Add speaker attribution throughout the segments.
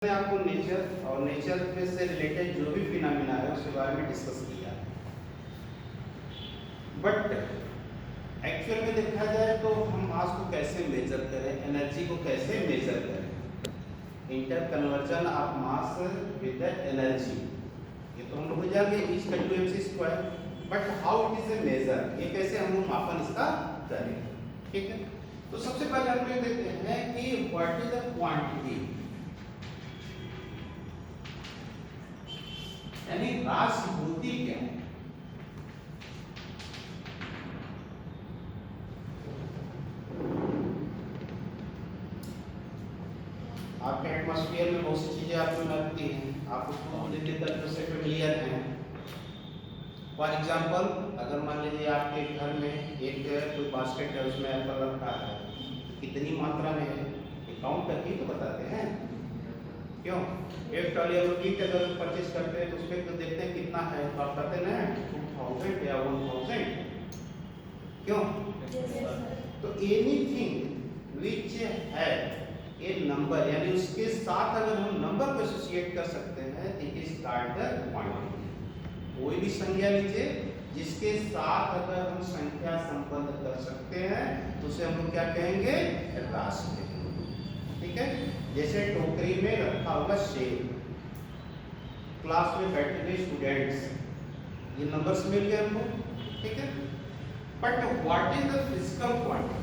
Speaker 1: मैंने आपको नेचर और नेचर से रिलेटेड जो भी फिनोमेना है उसके बारे में डिस्कस किया। बट एक्चुअल में देखा जाए तो हम मास को कैसे मेजर करें, एनर्जी को कैसे मेजर करें, interconversion of mass with the energy, ये तो हम लोग जान गए is equal to mc square. But how it is a measure, ये कैसे हम लोग मापन इसका करें, ठीक है। तो सबसे पहले हम लोग देखते हैं कि व्हाट इज द क्वांटिटी, यानी राशि होती क्या है। आपके एटमॉस्फेयर में बहुत सी चीजें आपको लगती हैं, आप उसको धीरे तरीके से फेमिलियर हैं। फॉर एग्जांपल, अगर मान लीजिए आपके घर में एक कोई बास्केट है, उसमें एप्पल रखा है, तो कितनी मात्रा में है ये काउंट करके तो बताते हैं। क्यों? एक ट्रॉली ईट अगर परचेज करते हैं तो उस पर देखते हैं कितना है, तो आप कहते हैं 2000 या 1000। क्यों? तो एनीथिंग विच है ए नंबर, यानी उसके साथ अगर हम नंबर को एसोसिएट कर सकते हैं, it is called the quantity. कोई भी संख्या लीजिए जिसके साथ अगर हम संख्या संबंध कर सकते हैं तो उसे हम लोग क्या कहेंगे, राशि कहेंगे, ठीक है। जैसे टोकरी में रखा होगा सेब, क्लास में बैठे हुए स्टूडेंट्स, ये नंबर्स मिल गए हमको, ठीक है। But what is the physical quantity,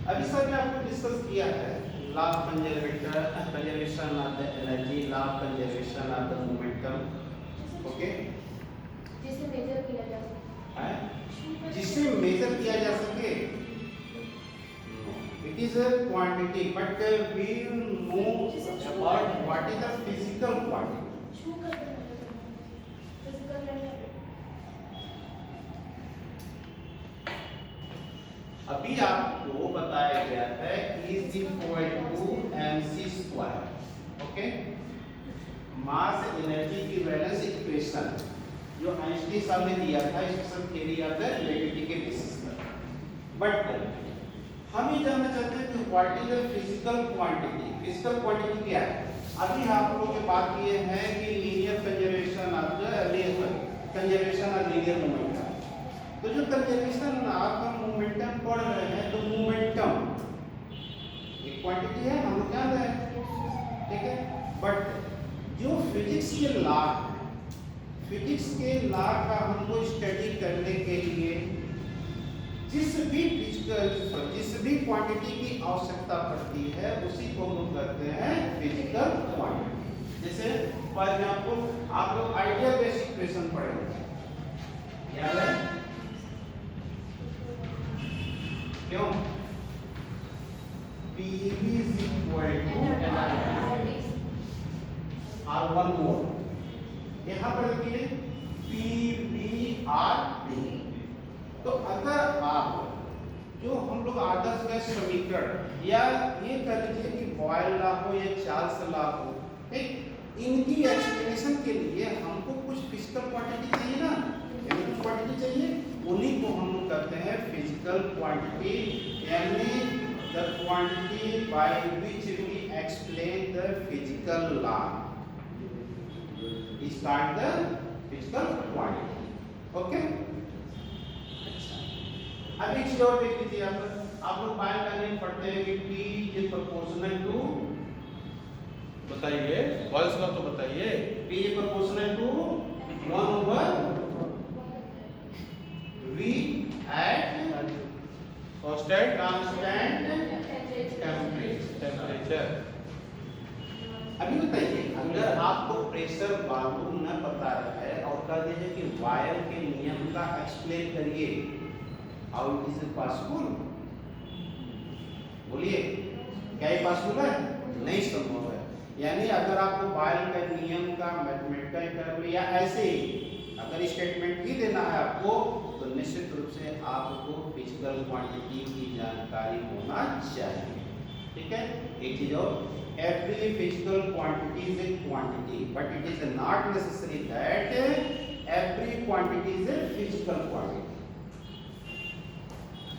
Speaker 1: अभी सर ने आपको डिस्कस किया है law of conservation of the energy, law of conservation of the momentum, okay.
Speaker 2: जिसे मेजर किया जा सके,
Speaker 1: है जिसे मेजर किया जा सके, it is a quantity, but we know about what is the physical quantity.
Speaker 2: छू कर फिजिकल लेवल।
Speaker 1: अभी आपको बताया गया है is equal to mc square, okay. Mass energy की बैलेंस इक्वेशन जो आइंस्टीन साहब ने दिया था special theory of the relativity के बेसिस पर। बट हम ये जानना चाहते हैं कि what is the physical quantity. Physical quantity क्या है? अभी आप लोगों की बात किए हैं कि linear conservation of linear momentum. तो जो कंजर्वेशन ऑफ मोमेंटम पढ़ रहे हैं, तो मोमेंटम एक क्वांटिटी है, हम लोग जान रहे हैं, ठीक है। बट जो फिजिक्स के लॉ, फिजिक्स के लॉ का हमको स्टडी करने के लिए जिस भी क्वांटिटी की आवश्यकता पड़ती है उसी को हम लोग कहते हैं फिजिकल क्वांटिटी। जैसे फॉर एग्जांपल आप लोग आइडियल बेसिक इक्वेशन पढ़ेंगे, याद है क्यों? PV is equal to R1 मोल, यहाँ पर देखिए PVRD। तो अगर आप जो हम लोग आदर्श गैस समीकरण या ये कह लीजिए कि बॉयल लॉ हो या चार्ल्स लॉ हो, ठीक, इनकी एक्सप्लेनेशन के लिए हमको कुछ फिजिकल क्वांटिटी चाहिए ना, यानी कुछ क्वांटिटी चाहिए, उन्हीं को हम लोग कहते हैं फिजिकल क्वांटिटी, यानी the quantity by which we explain the physical law is called the physical quantity, okay. अब एक चीज और देख लीजिए, आप लोग बायो का नियम पढ़ते हैं कि P इज प्रोपोर्शनल टू,
Speaker 3: बताइए वॉइस का तो बताइए।
Speaker 1: P is proportional to 1/V at
Speaker 3: constant
Speaker 1: constant
Speaker 3: temperature.
Speaker 1: अभी बताइए, अगर आपको प्रेशर मालूम न पता है और कह दीजिए कि वायर के नियम का एक्सप्लेन करिए, हाउ इट इज पॉसिबल? बोलिए, क्या ये पॉसिबल है? नहीं संभव है। यानी अगर आपको वायर के नियम का मैथमेटिकल टर्म या ऐसे ही अगर स्टेटमेंट ही देना है आपको, तो निश्चित रूप से आपको फिजिकल क्वांटिटी की जानकारी होना चाहिए, ठीक है। एक चीज और, every physical quantity is a quantity, but it is not necessary that every quantity is a physical quantity.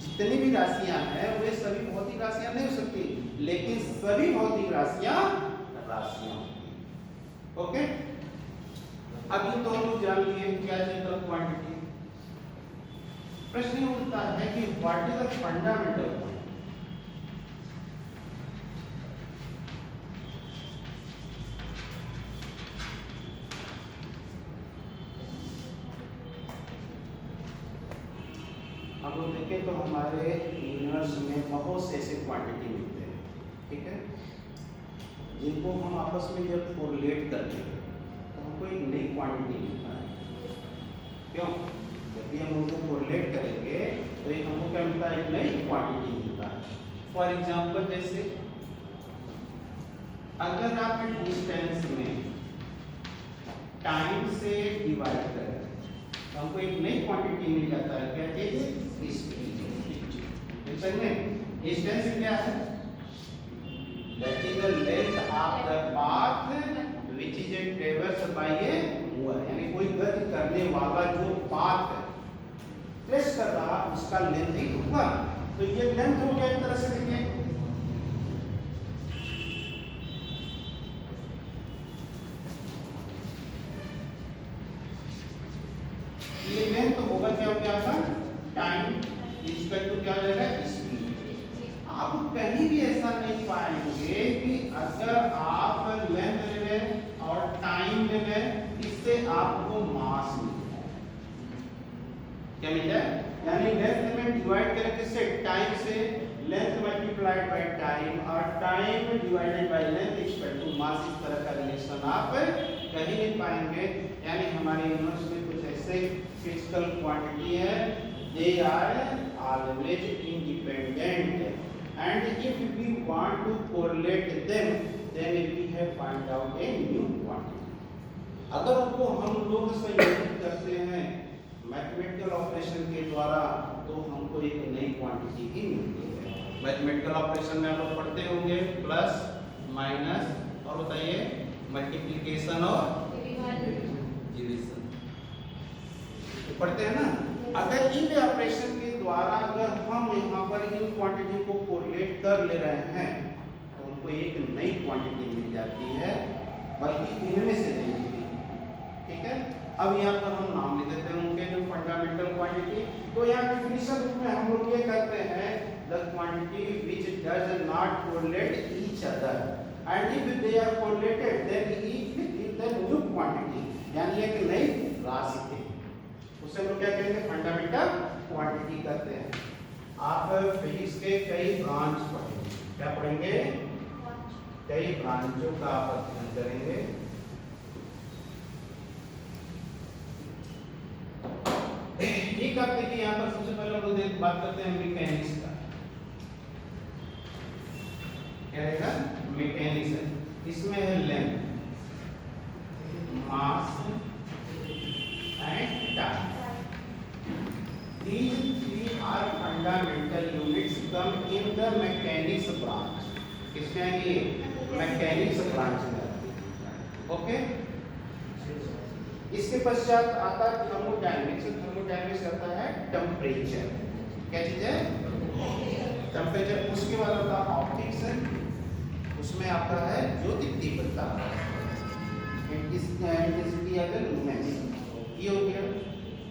Speaker 1: जितनी भी राशियां हैं वे सभी भौतिक राशियां नहीं हो सकती, लेकिन सभी भौतिक राशियां राशियां होती हैं। ओके, अब ये तो हम लोग जान लिए क्या जनरल क्वांटिटी। प्रश्न उठता है कि what is the fundamental quantity. हम लोग देखें तो हमारे यूनिवर्स में बहुत से ऐसे क्वांटिटी मिलते हैं, ठीक है, जिनको हम आपस में जब कोरिलेट करते हैं तो हमको एक नई क्वांटिटी मिलता है। क्यों? जब भी हम उनको कोरिलेट करेंगे तो एक हमको क्या मिलता है, एक नई क्वांटिटी मिलता है। फॉर एग्जांपल जैसे अगर आप डिस्टेंस में टाइम से डिवाइड करें तो हमको एक नई क्वांटिटी मिल जाता है। क्या चीज? स्पीड। डिस्टेंस क्या है? That is the length of the path which is traversed by a mover, यानी कोई गति करने वाला जो पाथ ट्रेस कर रहा उसका लेंथ ही होगा। तो ये लेंथ हो गया एक तरह से। देखिए ये लेंथ होगा क्या हो गया आपका टाइम इक्वल टू क्या हो जाएगा स्पीड। आप कहीं भी ऐसा नहीं पाएंगे कि अगर आप लेंथ ले लें और टाइम ले लें इससे आपको मास मिले। क्या मिल जाए? यानी लेंथ में डिवाइड करें किससे? टाइम से। लेंथ मल्टीप्लाइड बाय टाइम और time divided by length equal to mass. इस तरह का रिलेशन आप कहीं नहीं पाएंगे। यानी हमारे यूनिवर्स में कुछ ऐसे फिजिकल क्वांटिटी है, they are always independent and if we want to correlate them then we have find out a new quantity। अगर उनको हम लोग संयोजित करते हैं मैथमेटिकल ऑपरेशन के द्वारा तो हमको एक नई क्वांटिटी ही मिलती है। मैथमेटिकल ऑपरेशन में आप लोग पढ़ते होंगे प्लस माइनस और बताइए मल्टीप्लिकेशन और डिवीजन पढ़ते हैं ना। अगर इन ऑपरेशन के द्वारा अगर हम यहाँ पर इन क्वांटिटी को कोरिलेट कर ले रहे हैं तो हमको एक नई क्वांटिटी मिल जाती है, बल्कि इनमें से नहीं मिलती। ठीक है, अब यहाँ पर हम नाम लिख देते हैं उनके जो फंडामेंटल क्वांटिटी। तो यहाँ डेफिनेशन रूप में हम लोग ये करते हैं the quantity which does not correlate each other and if they are correlated then each is the new quantity, यानी एक नई राशि है। उसे लोग क्या कहेंगे? फंडामेंटल क्वांटिटी करते हैं। आप फिजिक्स के कई ब्रांच पढ़ेंगे। क्या पढ़ेंगे? कई ब्रांचों का आप अध्ययन करेंगे। ठीक है, देखिए यहाँ पर सबसे पहले हम लोग बात करते हैं मैकेनिक्स का। क्या रहेगा? मैकेनिक्स है। इसमें है length, mass and time. These three are fundamental units come in the mechanics branch। किसमें आएंगे? मैकेनिक्स ब्रांच में। ओके, इसके पश्चात आता है थर्मोडायनेमिक्स। थर्मोडायनेमिक्स आता है टेम्परेचर। क्या चीज है? टेम्परेचर। उसके बाद आता है ऑप्टिक्स, उसमें आता है ज्योतिक तीव्रता, इंटेंसिटी या लुमिनेंस। ये हो गया,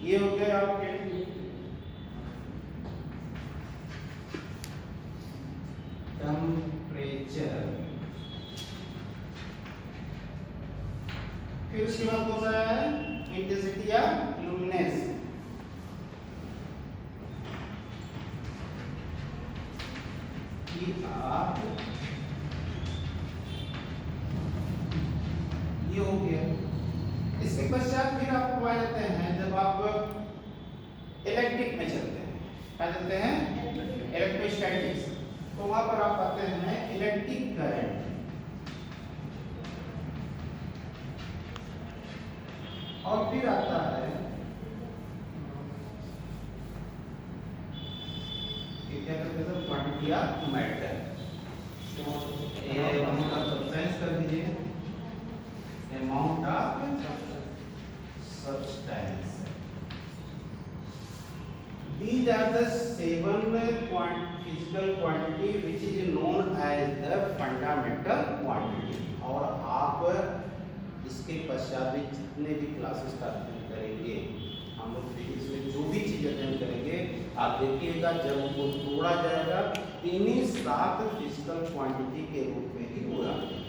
Speaker 1: ये हो गया आपके टेम्परेचर। फिर उसके बाद कौन सा है? इंटेंसिटी या लुमिनेंस। आप ये हो गया। इसके पश्चात फिर आपको आ जाते हैं जब आप इलेक्ट्रिक में चलते हैं, क्या चलते हैं? इलेक्ट्रोस्टैटिक्स। तो वहां पर आप पाते हैं इलेक्ट्रिक करंट। और फिर आता है क्या कहते हैं? Quantity of matter. ये अमाउंट ऑफ सब्सटेंस कर दीजिए, amount of substance. These are the 7 physical quantity which is known as the fundamental quantity. और आप इसके पश्चात भी जितने भी क्लासेस का अध्ययन करेंगे, हम लोग फिजिक्स में जो भी चीज अध्ययन करेंगे, आप देखिएगा जब उनको तोड़ा जाएगा इन्हीं 7 फिजिकल क्वांटिटी के रूप में ही हो जाते हैं.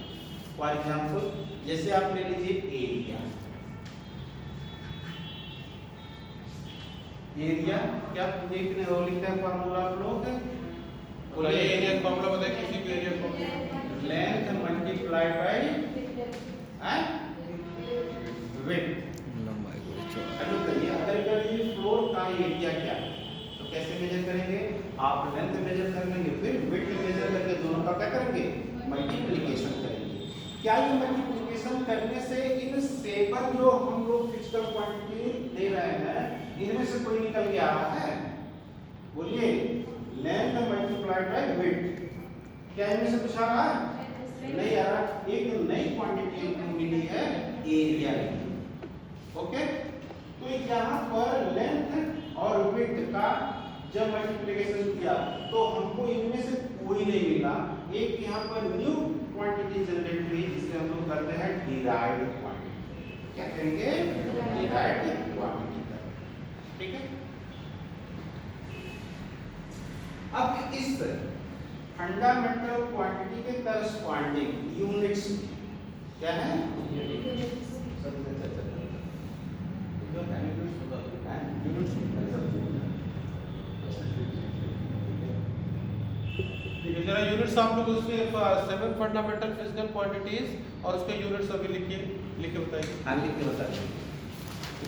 Speaker 1: फॉर एग्जाम्पल जैसे आप ले लीजिए एरिया. एरिया क्या देखने हो लिखा है फॉर्मूला आप लोग?
Speaker 3: बोलिए एरिया फॉर्मूला बताइए, किसी भी एरिया को
Speaker 1: लेंथ मल्टीप्लाई बाय विड्थ. अगर ये फ्लोर का एरिया क्या है तो कैसे मेजर करेंगे? आप लेंथ मेजर कर लेंगे, फिर विड्थ मेजर करके दोनों का क्या करेंगे? मल्टीप्लिकेशन करेंगे. क्या ये मल्टीप्लिकेशन करने से इन 7 जो हम लोग फिजिकल क्वांटिटी दे रहे हैं इनमें से कोई निकल के आ रहा है? बोलिए लेंथ मल्टीप्लाइड बाय विड्थ. क्या इनमें से कुछ आ रहा है? नहीं आ रहा. एक नई क्वांटिटी मिली है एरिया. ओके, तो यहाँ पर लेंथ और विड्थ का जब मल्टीप्लिकेशन किया तो हमको इनमें से कोई नहीं मिला. एक यहाँ पर न्यू क्वांटिटी जनरेट हुई जिसे हम लोग करते हैं डिराइव्ड क्वांटिटी. क्या करेंगे? Derived quantity. ठीक है. अब इस फंडामेंटल क्वांटिटी के करस्पॉन्डिंग यूनिट्स क्या है?
Speaker 3: जरा यूनिट्स आप लोग उसके 7 फंडामेंटल फिजिकल क्वांटिटीज और उसके यूनिट्स अभी लिख के बताइए.
Speaker 1: हाँ लिख के बताइए.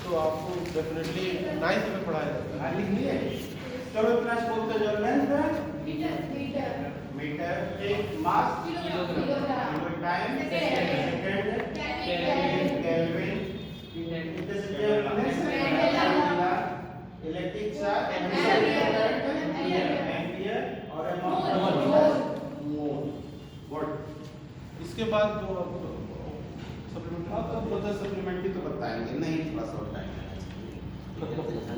Speaker 3: तो आपको डेफिनेटली 9th में पढ़ाया जाता है.
Speaker 1: हाँ लिख लिए. चलो इतना बोलते जो लेंथ
Speaker 2: मीटर
Speaker 1: मीटर, एक mass
Speaker 2: kilogram,
Speaker 1: time second kelvin, electric charge ampere और मोल.
Speaker 3: इसके बाद जो
Speaker 1: सप्लीमेंट्री तो बताएंगे नहीं, थोड़ा सा टाइम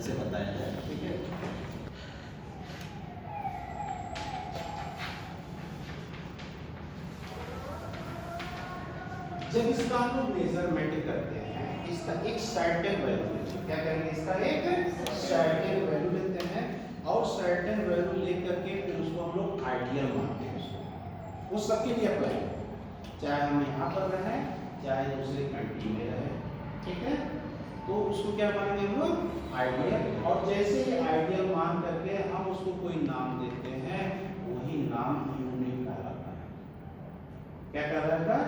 Speaker 1: से बताया जाएगा. ठीक है. जब इसका हम लोग मेजरमेंट करते हैं इसका एक सर्टेन वैल्यू लेते हैं. क्या करेंगे? इसका एक सर्टेन वैल्यू लेते हैं और सर्टेन वैल्यू लेकर के फिर उसको हम लोग आइडियल मानते हैं. वो सबके लिए अप्लाई है, चाहे हम यहाँ पर रहें चाहे दूसरे कंट्री में रहें. ठीक है. तो उसको क्या मानेंगे हम लोग? आइडियल. और जैसे ही आइडियल मान करके हम उसको कोई नाम देते हैं वही नाम यूनिट कहलाता है. क्या कहलाता है?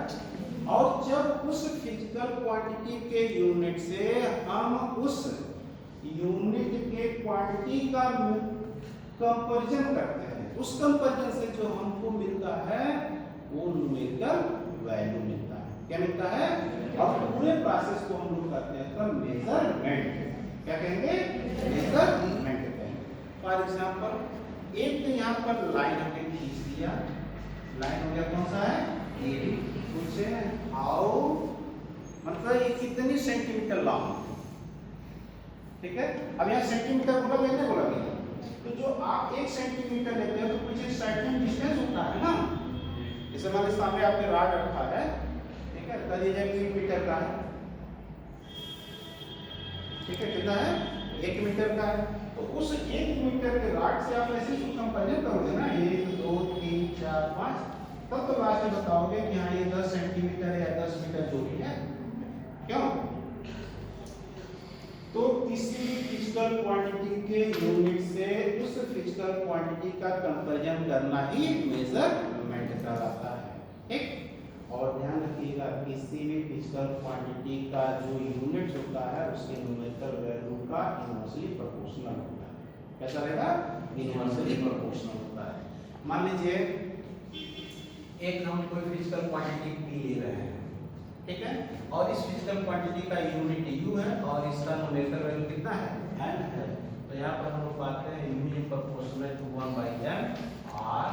Speaker 1: और जब उस फिजिकल क्वांटिटी के यूनिट से हम उस यूनिट के क्वांटिटी का कंपैरिजन करते हैं, उस कंपैरिजन से जो हमको मिलता है वो न्यूमेरिकल वैल्यू मिलता है. क्या मिलता है? और पूरे प्रोसेस को हम लोग करते हैं तो मेजरमेंट. क्या कहेंगे? मेजरमेंट कहेंगे. फॉर एग्जांपल एक तो यहाँ पर लाइन हमने खींच दिया. लाइन हो गया कौन सा है? एडी. पूछे हाउ मतलब ये कितनी सेंटीमीटर लॉन्ग. ठीक है. अब यहाँ सेंटीमीटर बोला गया नहीं बोला गया. तो जो आप 1 सेंटीमीटर लेते हैं तो कुछ सर्टेन डिस्टेंस होता है ना. जैसे हमारे सामने आपने रॉड रखा है. ठीक है. तो ये 1 मीटर का है. ठीक है. कितना है? 1 मीटर का है. तो उस 1 मीटर के रॉड से आप ऐसे ही कंपेयर करोगे ना 1 2 3 4 5 तब तो लास्ट में बताओगे कि हाँ ये 10 सेंटीमीटर या 10 मीटर जो भी है. क्यों? तो किसी भी फिजिकल क्वांटिटी के यूनिट से उस फिजिकल क्वांटिटी का कंपैरिजन करना ही मेजरमेंट कहलाता है. ठीक. और ध्यान रखिएगा किसी भी फिजिकल क्वांटिटी का जो यूनिट होता है उसके न्यूमेरिकल वैल्यू का इनवर्सली प्रोपोर्शनल होता है. कैसा रहेगा? इनवर्सली प्रोपोर्शनल होता है. मान लीजिए एक हम कोई फिजिकल क्वांटिटी पी ले रहे हैं. ठीक है. और इस फिजिकल क्वांटिटी का यूनिट u है और इसका न्यूमेरिकल वैल्यू कितना है? n है. तो यहाँ पर हम लोग पाते हैं u is proportional to 1/n और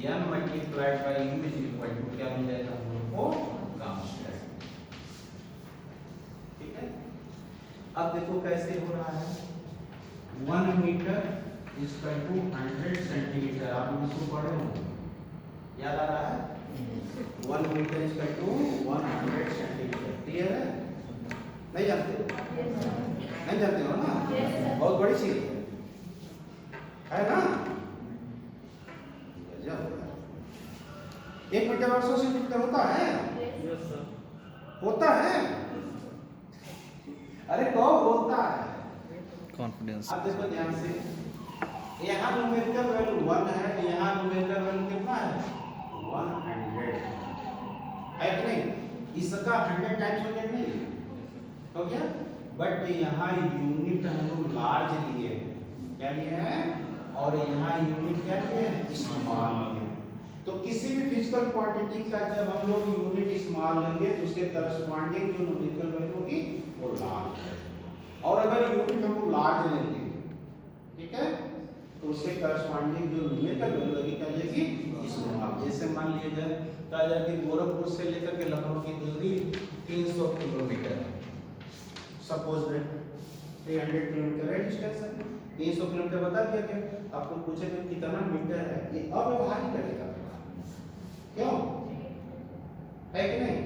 Speaker 1: n multiplied by u is equal to क्या मिल जाएगा हम लोग को? कांस्टेंट. ठीक है. अब देखो कैसे हो रहा है, 1 मीटर इक्वल टू 100 सेंटीमीटर। आप लोग इसको पढ़े हो, याद आ रहा है? 1 metre equal to 100 centimetre. Clear है? नहीं जानते हो? नहीं जानते हो ना? बहुत बड़ी चीज है ना? 1 मीटर 800 सेंटीमीटर होता है? होता है? अरे कब होता है?
Speaker 4: कॉन्फिडेंस।
Speaker 1: अब देखो ध्यान से, यहाँ न्यूमेरिकल वैल्यू 1 है, यहाँ न्यूमेरिकल वैल्यू कितना है? 100 है कि नहीं? इसका 100 टाइम्स हो गया नहीं? हो गया? बट यहाँ यूनिट हम लोग लार्ज लिए हैं, क्या लिए हैं? और यहाँ यूनिट क्या लिए हैं? स्मॉल लिए हैं। तो किसी भी फिजिकल क्वांटिटी का जब हम लोग यूनिट स्मॉल लेंगे तो उसके करस्पॉन्डिंग जो न्यूमेरिकल वैल्यू होगी वो लार्ज है। और अगर यूनिट हम लोग लार्ज लेंगे, ठीक है, तो उसके करस्पॉन्डिंग जो न्यूमेरिकल वैल्यू होगी क्या लेगी? स्मॉल। जैसे मान लिया जाए कहा जाए कि गोरखपुर से लेकर के लखनऊ की दूरी 300 किलोमीटर है, सपोज दैट 300 किलोमीटर है डिस्टेंस है। 300 किलोमीटर बता दिया क्या? आपको पूछे कि कितना मीटर है, ये अव्यवहारिक लगेगा। क्यों? है कि नहीं?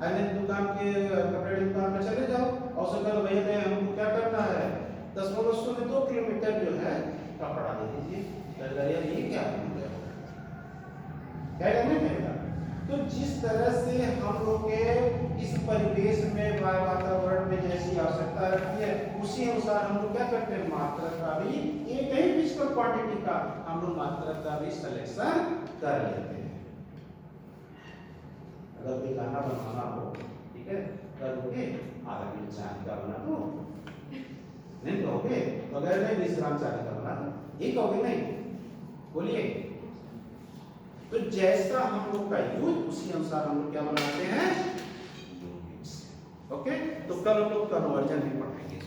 Speaker 1: अन्य दुकान के कपड़े की दुकान में चले जाओ और उससे कहो भैया नहीं हमको क्या करना है, 10.02 किलोमीटर जो है कपड़ा दे दीजिए। कहेगा यार ये क्या है? क्या नहीं कहेगा? तो जिस तरह से हम लोग के इस परिवेश में वातावरण में जैसी आवश्यकता रहती है उसी अनुसार हम लोग क्या करते हैं, मात्रा का भी एक ही फिजिकल क्वांटिटी का हम लोग मात्रा का भी सिलेक्शन कर लेते हैं। अगर कोई खाना बनाना हो, ठीक है, करोगे आधा किलो चाय का बना दो, नहीं कहोगे तो अगर नहीं विश्राम चाय का बना दो, ये कहोगे नहीं? बोलिए। तो जैसा हम लोग का यूज उसी अनुसार हम लोग क्या बनाते हैं, ओके। तो कल हम लोग कन्वर्जन भी पढ़ेंगे।